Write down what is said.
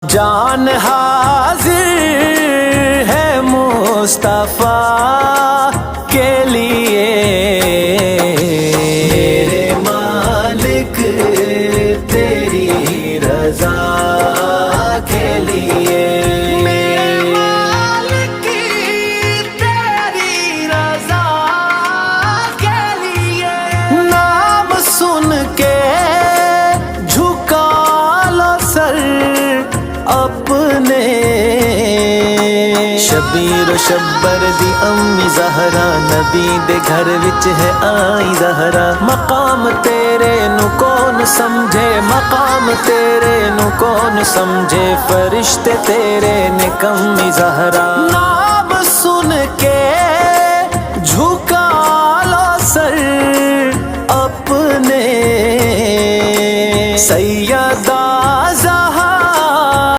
جان حاضر ہے مصطفیٰ کے لیے، میرے مالک تیری رضا کے لیے، میرے مالک تیری رضا کے لیے، نام سن کے جھکا لو سر اپنے، شبیر و شبر دی امی زہرا، نبی دے گھر وچ ہے آئی زہرا، مقام تیرے نو کون سمجھے، مقام تیرے نو کون سمجھے، فرشتے تیرے نے کمی زہرا، نام سن کے جھکا لو سر اپنے،